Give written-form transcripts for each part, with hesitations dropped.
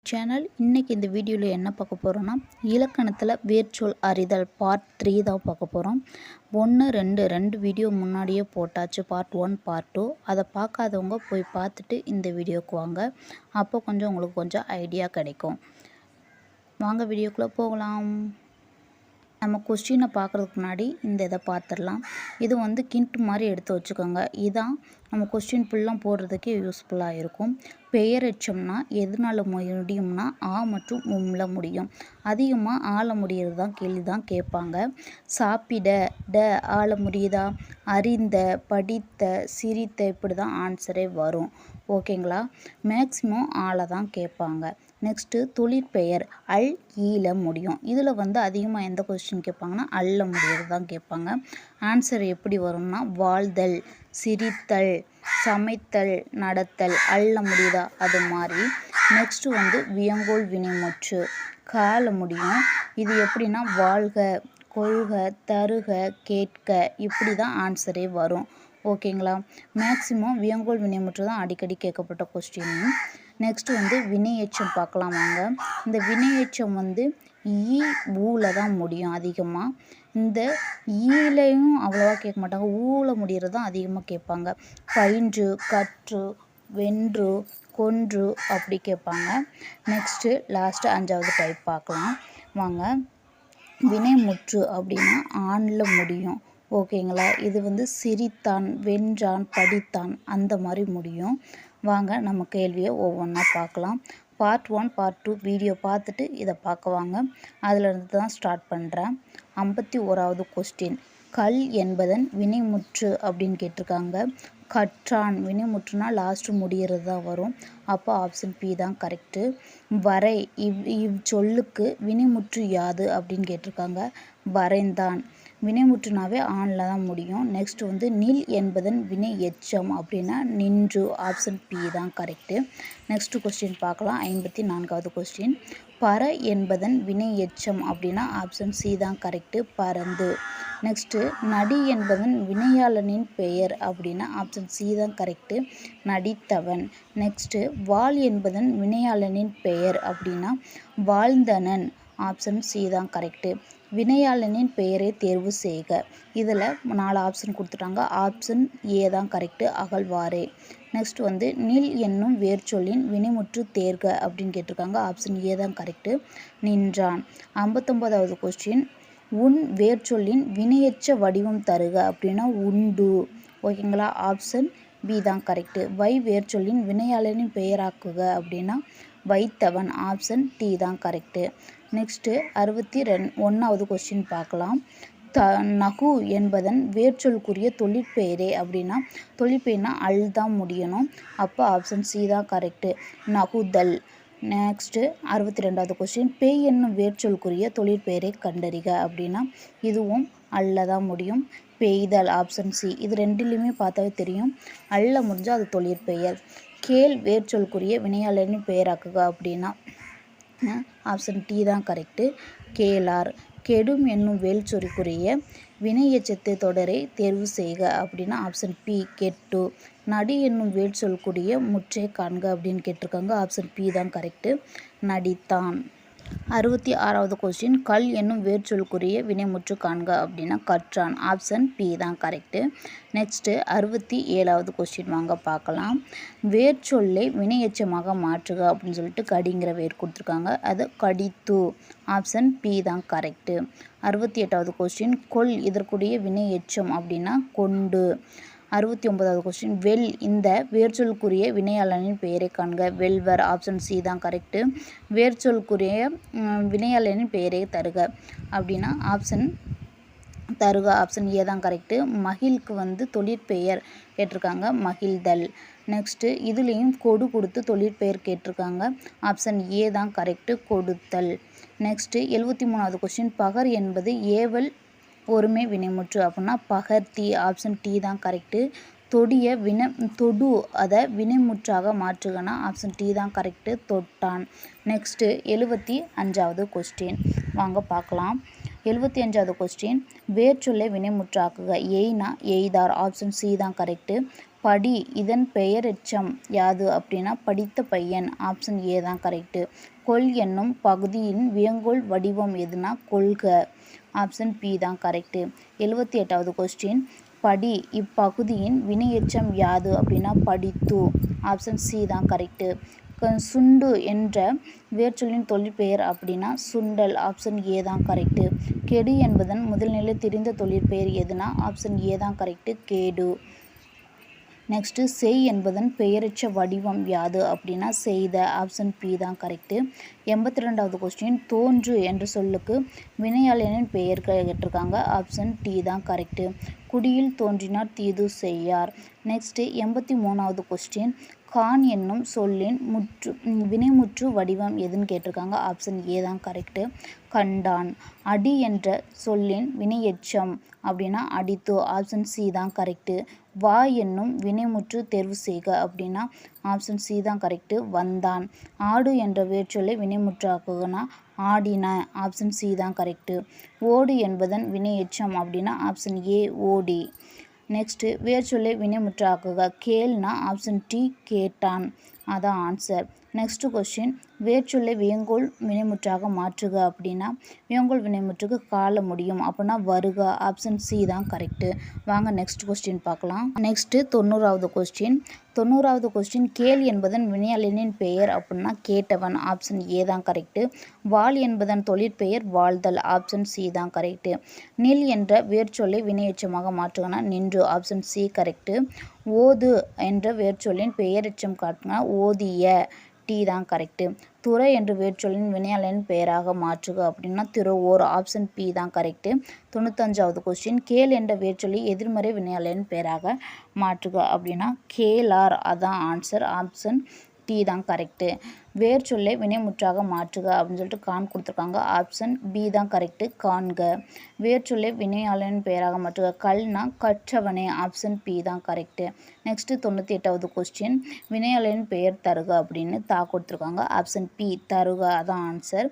Channel. இன்றைக்கி இந்த வீடியோவில் என்ன பார்க்க போகிறோன்னா, இலக்கணத்தில் வேர்ச்சொல் அறிதல் பார்ட் 3 தான் பார்க்க போகிறோம். 1, 2 வீடியோ முன்னாடியே போட்டாச்சு, பார்ட் 1 பார்ட் 2. அதை பார்க்காதவங்க போய் பார்த்துட்டு இந்த வீடியோவுக்கு வாங்க. அப்போ உங்களுக்கு கொஞ்சம் ஐடியா கிடைக்கும். வாங்க வீடியோக்குள்ளே போகலாம். நம்ம கொஸ்டினை பார்க்குறதுக்கு முன்னாடி இந்த இதை பார்த்துடலாம். இது கிண்ட் மாதிரி எடுத்து வச்சுக்கோங்க. இதான் நம்ம கொஸ்டின் ஃபுல்லாக போடுறதுக்கே யூஸ்ஃபுல்லாக இருக்கும். பெயரெச்சம்னா எதனால முடியும்னா ஆ மற்றும் உம்ல முடியும். அதிகமாக ஆள முடியறது தான் கேள்வி தான் கேட்பாங்க. சாப்பிட ட ஆள முடியுதா, அறிந்த, படித்த, சிரித்த, இப்படி தான் ஆன்சரே வரும். ஓகேங்களா? மேக்ஸிமம் ஆளை தான் கேட்பாங்க. நெக்ஸ்ட்டு தொழிற்பெயர் அல் ஈல முடியும். இதில் அதிகமாக எந்த கொஸ்டின் கேட்பாங்கன்னா அல்ல முடியறது தான் கேட்பாங்க. ஆன்சர் எப்படி வரும்னா வாழ்தல், சிரித்தல், சமைத்தல், நடத்தல், அல்ல முடியுதா அது மாதிரி. நெக்ஸ்ட்டு வியங்கோல் வினைமுற்று கால முடியும். இது எப்படின்னா வாழ்க, கொள்க, தருக, கேட்க, இப்படி தான் ஆன்சரே வரும். ஓகேங்களா? மேக்ஸிமம் வியங்கோல் வினைமுற்று தான் அடிக்கடி கேட்கப்பட்ட கொஸ்டின். நெக்ஸ்ட்டு வினையெச்சம் பார்க்கலாம் வாங்க. இந்த வினையெச்சம் ஈ ஊல தான் முடியும் அதிகமாக. இந்த ஈலையும் அவ்வளோவா கேட்க மாட்டாங்க, ஊல முடிகிறது தான் அதிகமாக கேட்பாங்க. பயின்று, கற்று, வென்று, கொன்று, அப்படி கேட்பாங்க. நெக்ஸ்ட்டு லாஸ்ட்டு 5வது டைப் பார்க்கலாம் வாங்க. வினைமுற்று அப்படின்னா ஆணில் முடியும். ஓகேங்களா? இது சிரித்தான், வென்றான், படித்தான், அந்த மாதிரி முடியும். வாங்க நம்ம கேள்வியை ஒவ்வொன்றா பார்க்கலாம். பார்ட் 1 பார்ட் 2 வீடியோ பார்த்துட்டு இதை பார்க்க வாங்க. அதிலிருந்து தான் ஸ்டார்ட் பண்ணுறேன். 51வது கொஸ்டின், கல் என்பதன் வினைமுற்று அப்படின்னு கேட்டிருக்காங்க. கற்றான் வினைமுற்றுனா லாஸ்ட்டு முடிகிறது தான் வரும். அப்போ ஆப்ஷன் பி தான் கரெக்டு. வரை சொல்லுக்கு வினைமுற்று யாது அப்படின்னு கேட்டிருக்காங்க. வரைந்தான் வினைமுற்றுனாவே ஆணில் தான் முடியும். நெக்ஸ்ட் நில் என்பதன் வினை எச்சம் அப்படின்னா நின்று, ஆப்ஷன் பி தான் கரெக்டு. நெக்ஸ்ட்டு கொஸ்டின் பார்க்கலாம். 54வது கொஸ்டின், பற என்பதன் வினை எச்சம் அப்படின்னா ஆப்ஷன் சி தான் கரெக்டு, பறந்து. நெக்ஸ்ட்டு நடி என்பதன் வினையாளனின் பெயர் அப்படின்னா ஆப்ஷன் சி தான் கரெக்டு, நடித்தவன். நெக்ஸ்ட்டு வாள் என்பதன் வினையாளனின் பெயர் அப்படின்னா வாழ்ந்தனன், ஆப்ஷன் சி தான் கரெக்டு. வினையாளனின் பெயரை தேர்வு செய்க. இதில் 4 ஆப்ஷன் கொடுத்துட்டாங்க. ஆப்ஷன் ஏ தான் கரெக்டு, அகழ்வாரே. நெக்ஸ்ட் நில் என்னும் வேர்ச்சொல்லின் வினைமுற்று தேர்க அப்படின்னு கேட்டிருக்காங்க. ஆப்ஷன் ஏ தான் கரெக்டு, நின்றான். 59வது கொஸ்டின், உன் வேர்ச்சொல்லின் வினையெச்ச வடிவம் தருக அப்படின்னா உண்டு. ஓகேங்களா? ஆப்ஷன் பி தான் கரெக்டு. வை வேர்ச்சொல்லின் வினையாளனின் பெயராக்குக அப்படின்னா வைத்தவன், ஆப்ஷன் டி தான் கரெக்டு. நெக்ஸ்ட்டு 61வது கொஸ்டின் பார்க்கலாம். நகு என்பதன் வேர்ச்சொல்குரிய தொழிற்பெயரே அப்படின்னா தொழிற்பெயர்னா அல் தான் முடியணும். அப்போ ஆப்ஷன் சி தான் கரெக்டு, நகுதல். நெக்ஸ்ட்டு 62வது கொஸ்டின், பேய் என்னும் வேர்ச்சொல்குரிய தொழிற்பெயரை கண்டறிக அப்படின்னா இதுவும் அல்ல தான் முடியும், பெய்தல், ஆப்ஷன் சி. இது ரெண்டுலேயுமே பார்த்தாவே தெரியும், அல்ல முடிஞ்சால் அது தொழிற்பெயர். கேள் வேர்ச்சொல்குரிய வினையாளரின் பெயராக்குக அப்படின்னா ஆப்ஷன் டி தான் கரெக்டு, கேளார். கெடும் என்னும் வேர்ச்சொற்குரிய வினையெச்சத்தை தொடரை தேர்வு செய்க அப்படின்னா ஆப்ஷன் பி, கெட்டு. நடி என்னும் வேர்ச்சொல்குரிய முற்றை காண்க அப்படின்னு கேட்டிருக்காங்க. ஆப்ஷன் பி தான் கரெக்டு, நடித்தான். 66வது கொஸ்டின், கல் என்னும் வேர்ச்சொல்குரிய வினைமுற்று காண்க அப்படின்னா கற்றான், ஆப்ஷன் பி தான் கரெக்டு. நெக்ஸ்ட்டு 67வது கொஸ்டின் வாங்க பார்க்கலாம். வேர்ச்சொல்லை வினையெச்சமாக மாற்றுக அப்படின்னு சொல்லிட்டு கடிங்கிற வேர் கொடுத்துருக்காங்க. அது கடித்து, ஆப்ஷன் பி தான் கரெக்டு. 68வது கொஸ்டின், கொல் இதற்குரிய வினையெச்சம் அப்படின்னா கொண்டு. 69வது கொஸ்டின், வெல் இந்த வேர்ச்சொல்குரிய வினையாளனின் பெயரை காண்க, வெல்வர், ஆப்ஷன் சி தான் கரெக்டு. வேர்ச்சொல்குரிய வினையாளனின் பெயரை தருக அப்படின்னா ஆப்ஷன் தருக, ஆப்ஷன் ஏ தான் கரெக்டு. மகிழ்க்கு தொழிற்பெயர் கேட்டிருக்காங்க, மகிழ்தல். நெக்ஸ்ட்டு இதுலேயும் கொடு கொடுத்து தொழிற்பெயர் கேட்டிருக்காங்க. ஆப்ஷன் ஏ தான் கரெக்டு, கொடுத்தல். நெக்ஸ்ட்டு 73வது கொஸ்டின், பகர் என்பது ஏவல் ஒருமை வினைமுற்று அப்படின்னா பகர்த்தி, ஆப்ஷன் டி தான் கரெக்டு. தொடு அதை வினைமுற்றாக மாற்றுகனா ஆப்ஷன் டி தான் கரெக்டு, தொட்டான். நெக்ஸ்ட்டு 75வது கொஸ்டின் வாங்க பார்க்கலாம். 75வது கொஸ்டின், வேர்ச்சொல்லை வினைமுற்றாக்குக. எய்னா எய்தார், ஆப்ஷன் சி தான் கரெக்டு. படி இதன் பெயரெச்சம் யாது அப்படின்னா படித்த பையன். ஆப்ஷன் ஏ தான் கரெக்டு. கொள் என்னும் பகுதியின் வியங்கோள் வடிவம் எதுனா கொள்க. ஆப்ஷன் பி தான் கரெக்டு. 78வது கொஸ்டின். படி இப்பகுதியின் வினையெச்சம் யாது அப்படின்னா படித்து. ஆப்ஷன் சி தான் கரெக்டு. சுண்டு என்ற வேர்ச்சொல்லின் தொழிற்பெயர் அப்படின்னா சுண்டல். ஆப்ஷன் ஏ தான் கரெக்டு. கெடு என்பதன் முதல்நிலை தெரிந்த தொழிற்பெயர் எதுனா ஆப்ஷன் ஏ தான் கரெக்டு கேடு. நெக்ஸ்ட்டு செய் என்பதன் பெயரற்ற வடிவம் யாது அப்படின்னா செய்த. ஆப்ஷன் பி தான் கரெக்டு. 82வது கொஸ்டின். தோன்று என்ற சொல்லுக்கு வினையாளனின் பெயர் கேட்டிருக்காங்க. ஆப்ஷன் டி தான் கரெக்டு. குடியில் தோன்றினார் தீது செய்யார். நெக்ஸ்ட்டு 83வது கொஸ்டின். கான் என்னும் சொல்லின் வினைமுற்று வடிவம் எதுன்னு கேட்டிருக்காங்க. ஆப்ஷன் ஏ தான் கரெக்டு கண்டான். அடி என்ற சொல்லின் வினையெச்சம் அப்படின்னா அடித்து. ஆப்ஷன் சி தான் கரெக்டு. வா என்னும் வினைமுற்று தேர்வு செய்க அப்படின்னா ஆப்ஷன் சி தான் கரெக்டு வந்தான். ஆடு என்ற வேர்ச்சொல்லை வினைமுற்றாக்குனா ஆடின. ஆப்ஷன் சி தான் கரெக்டு. ஓடு என்பதன் வினையெச்சம் அப்படின்னா ஆப்ஷன் ஏ ஓடி. நெக்ஸ்ட்டு வேர்ச்சொல்லை வினைமுற்றாக்குக. கேள்னா ஆப்ஷன் டி கேட்டான். அதான் ஆன்சர். Next question. வேர்ச்சொல்லை வியங்கோள் வினைமுற்றாக மாற்றுக அப்படின்னா வியங்கோள் வினைமுற்றுக்கு கால முடியும் அப்படின்னா வருக. ஆப்ஷன் சி தான் கரெக்டு. வாங்க நெக்ஸ்ட் கொஸ்டின் பார்க்கலாம். நெக்ஸ்ட்டு 90வது கொஸ்டின். 90வது கொஸ்டின். கேள் என்பதன் வினையாளனின் பெயர் அப்படின்னா கேட்டவன். ஆப்ஷன் ஏ தான் கரெக்டு. வாழ் என்பதன் தொழிற்பெயர் வாழ்தல். ஆப்ஷன் சி தான் கரெக்டு. நில் என்ற வேர்ச்சொல்லை வினையெச்சமாக மாற்றுகனா நின்று. Option C correct. ஓது என்ற வேர்ச்சொல்லின் பெயரெச்சம் காட்டுங்க ஓதிய. டி தான் கரெக்டு. துறை என்ற வேர்ச்சொல்லின் வினையாளனின் பெயராக மாற்றுக அப்படின்னா திரோவோர். ஆப்ஷன் பி தான் கரெக்டு. 95வது கொஸ்டின். கேள் என்ற வேர்ச்சொல்லி எதிர்மறை வினையாளனின் பெயராக மாற்றுக அப்படின்னா கேளார். அதான் ஆன்சர். ஆப்ஷன் டி தான் கரெக்டு. வேர்ச்சொல்லை வினைமுற்றாக மாற்றுக அப்படின்னு சொல்லிட்டு கான் கொடுத்துருக்காங்க. ஆப்ஷன் பி தான் கரெக்டு காண்க. வேர்ச்சொல்லை வினையாளனின் பெயராக மாற்றுக கல்னா கற்றவனே. ஆப்ஷன் பி தான் கரெக்டு. நெக்ஸ்ட்டு 98வது கொஸ்டின். வினையாளனின் பெயர் தருக அப்படின்னு தா கொடுத்துருக்காங்க. ஆப்ஷன் பி தருக அதான் ஆன்சர்.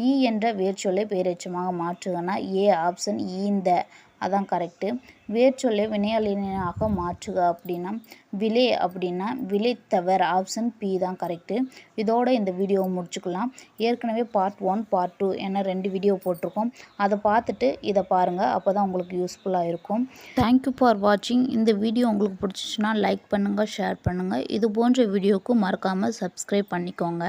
ஈ என்ற வேர்ச்சொல்லை பெயரெச்சமாக மாற்றுகனா ஏ. ஆப்ஷன் ஈந்த அதான் கரெக்டு. வேர்ச்சொல்லை வினையாளனாக மாற்றுக அப்படின்னா விலை அப்படின்னா விளைத்தவர். ஆப்ஷன் பி தான் கரெக்டு. இதோட இந்த வீடியோவை முடிச்சுக்கலாம். ஏற்கனவே பார்ட் 1 பார்ட் 2 என 2 வீடியோ போட்டிருக்கோம். அதை பார்த்துட்டு இதை பாருங்கள். அப்போ தான் உங்களுக்கு யூஸ்ஃபுல்லாக இருக்கும். தேங்க்யூ ஃபார் வாட்சிங். இந்த வீடியோ உங்களுக்கு பிடிச்சிச்சுன்னா லைக் பண்ணுங்கள், ஷேர் பண்ணுங்கள். இது போன்ற வீடியோவுக்கு மறக்காமல் சப்ஸ்கிரைப் பண்ணிக்கோங்க.